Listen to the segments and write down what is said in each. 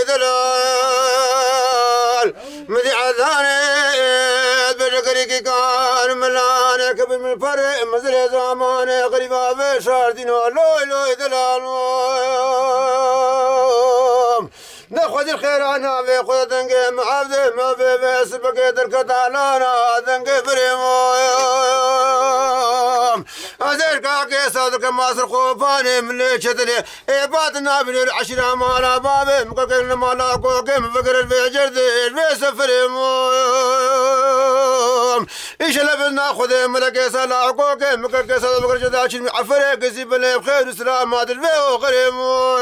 دلال مدي عذاني بشكرك كان ملانك بالفرق مزل زماني غريبة بشاردين لوي دلال ناخذ الخير انا بخذ دنقي معبد ما في بس بقيت الكتالانا دنقي فريمو أزير كاكي صادق ماسر خوفاني من اللي شتلي إيباتنا بني العشرة مالا بابي مكاكي مالا كوكي مفكر في جردي في سفريمو إيش لبنا خذ ملكي سلا كوكي مكاكي صادق مكر جداشي عفري قزي بلي بخير وسلام ما تلفي وغريمو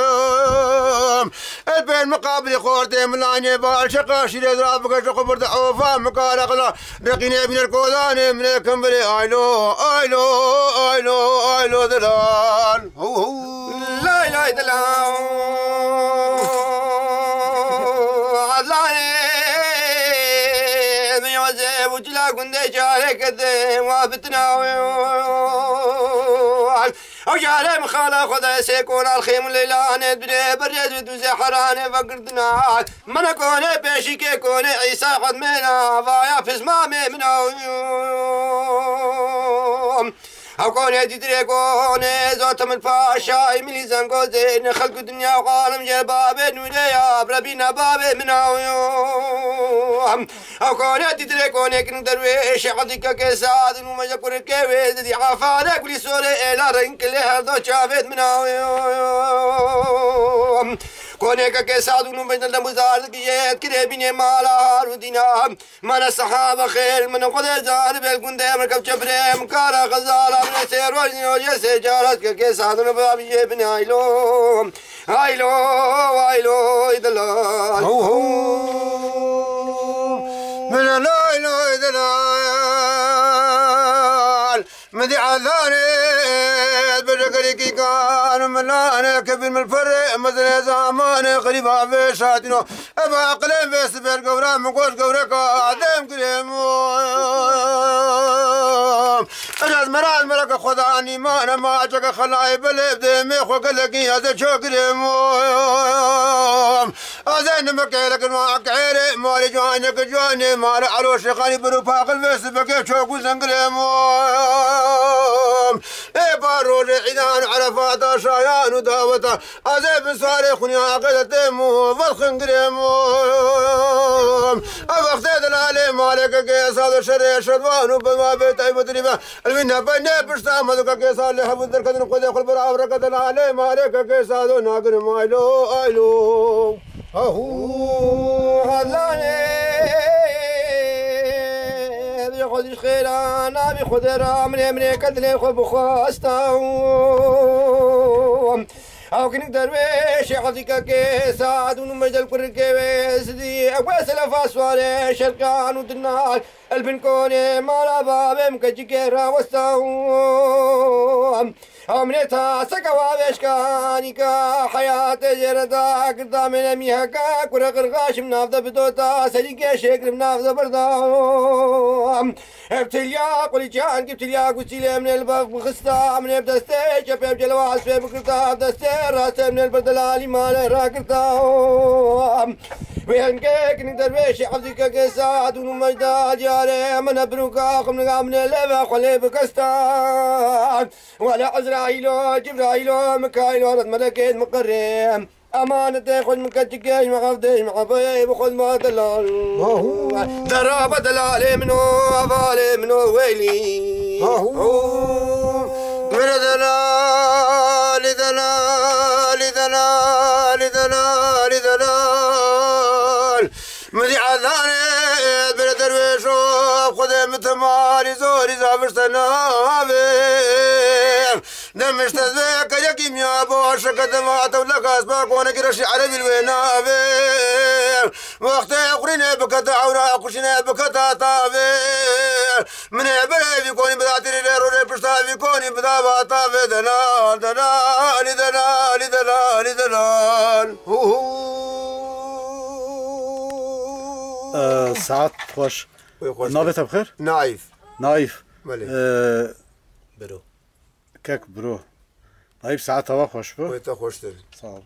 البين مقابل خورتي ملاني بالشقا شيري دراب بقى شقو برد عوفا مكارا قلا رقيني من الكوداني من الكمبلي ايلو دلال لا دلال عزاني يوزي وجلا كندي شارك الدين وافتنا او جاري مخالا خذا سيكون الخيم الليلاني بدي بريد وزي حراني فقردنا من كوني بيشي كي كوني عيسى قد منا فايا في زمامي من او كوني تدري كوني زوت من فاشاي ملي زنقو زين خلق الدنيا وعالم جبابين وليا بربينا بابي من او كوني تدري كوني كن درويش عدك كساد وما يكون كيوي دي عفارك ولي سوري الى رنك لهذا شافت من كوني كساد ونو بين المزار كيات كريبيني مالا ودينا من الصحابه خير من قد زار بالكندي مركب جبريم كارا غزاله من سير وجه سجارات كساد ونبابي ابن ايلو دلال من الايلو دلال مدي عذاني برقريكي كان ملاني كبير من الفرق مزل زماني قريبا في شاتنو ابا قلم في سبيل قورا مقوش قورا قادم كريمو اجاز مراد خداني ما انا ما اجاك خلاي بلبدي ميخو قلقي هذا شو كريمو ازين مكيلك معك عيري مالي جواني مالي عروش خاني بروفاق الفيس بكيف شوكو زنقريمو اي بارول عيدان عرفات شايان وداوتا ازيب صاري خنيا عقدت مو فالخن قريمو افختي دلالي مالك قيس هذا شري شدوان وبما بيت اي مدربه المنا بني بشتام هذا قيس اللي حبد الكدن قد يقول برا ورقد دلالي مالك قيس هذا ناقر ايلو هذاني خذ الخير انا بخذ رامني من كدلي خب خاستاهم او كنك درويش حظك كيساد ونمجد الكل كيس دي اقواس الافاسوالي شركان ودنال البنكوني مالا بابي مكجي راوستاهم أمنيتها سكوا بشكانيكا حياة جردا قدام الميهكا كرة قرقاش منافذة بدوتا سريكا شكل منافذة بردام ابتليا قولي جان ابتليا قلتلي من الباب بخستا من بدستي شباب جلواز في بكرتا بدستي راسي من البردلالي مالي راكرتاهم وينكيك نقدر بيشي حفظك كيساد ونمجدا جاري من ابنوكا خمنا من اللبا خلي بكستان ولا عزرائيلو جبرائيلو مكايلو رد ملكيت مقرم أمانة خذ من كتكيش ما خفديش ما خفيب وخذ ما دلال درابة دلالي منو أفالي منو ويلي من دلال مذي عذاني بلا درويشو خذ متمالي زوري زافر سنابي دمشت ذاك يا كيمياء بوش قدمات ولك اسباق وانا قرشي عربي الوينابي وقت يقرني بكتا عورا قشني بكتا طابي من بلا بيكوني بداتي روري بشتا بيكوني بدا باطابي دلال ساعات خوش نابت بخير؟ نايف برو كيك برو نايف ساعات هوا خوش بو؟ ويتا خوش تر صعب